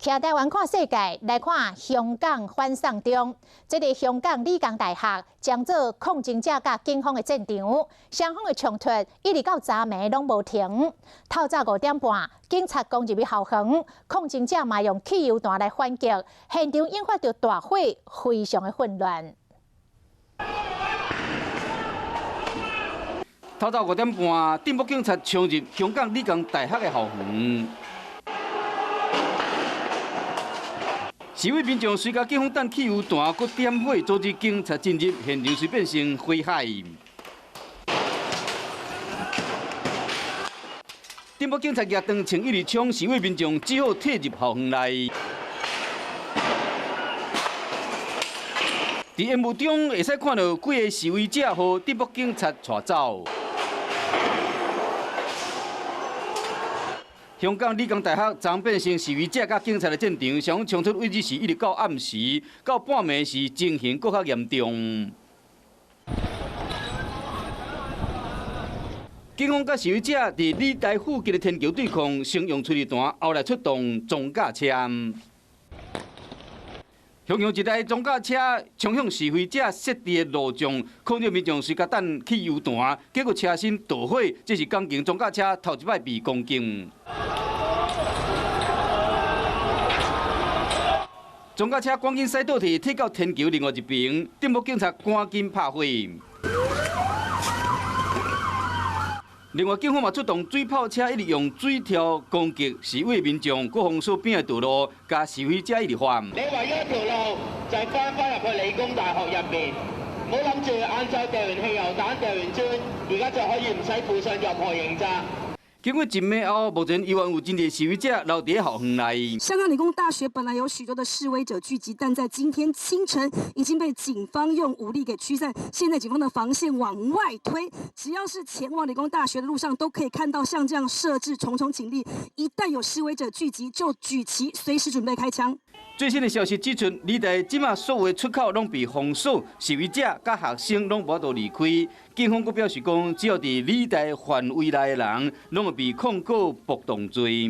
徛台湾看世界，来看香港反送中。这个香港理工大学将做抗争者甲警方的战场，双方的冲突一直到昨暝拢无停。透早5点半，警察攻入去校园，抗争者嘛用汽油弹来反击，现场引发着大火，非常的混乱。 透早5点半，镇北警察冲入香港理工大学的校园，示威民众随甲警方弹汽油弹、佮点火，阻止警察进入现场，随变成火海。镇北警察举长枪一直冲示威民众，只好退入校园内。 伫烟雾中，会使看到几个示威者和镇北警察带走。香港理工大学昨变成示威者甲警察的战场，双方冲突位置是一直到暗时，到半暝时情形搁较严重。警方甲示威者伫理大附近的天桥对抗，先用催泪弹，后来出动装甲车。 雄雄一台装甲车冲向示威者设置的路障，抗议民众随甲弹汽油弹，结果车身导火，这是港警装甲车头一摆被攻击。装甲车赶紧驶倒去，退到天桥另外一边，镇北警察赶紧拍火。 另外，警方嘛出动水炮车，一直用水条攻击示威民众，各方所边的道路，甲示威者一直翻。你唯一一條路就係翻入去理工大學入面，唔好諗住晏晝掉完汽油彈、掉完磚，而家就可以唔使負上任何刑責。 經過一暝後，目前依然有真濟示威者留在校園內。香港理工大学本来有许多的示威者聚集，但在今天清晨已经被警方用武力给驱散。现在警方的防线往外推，只要是前往理工大学的路上，都可以看到像这样设置重重警力。一旦有示威者聚集，就举旗，随时准备开枪。 最新的消息指出，理大即马所有的出口拢被封锁，示威者甲学生拢无法度离开。警方阁表示讲，只要伫理大范围内的人，拢会被控告暴动罪。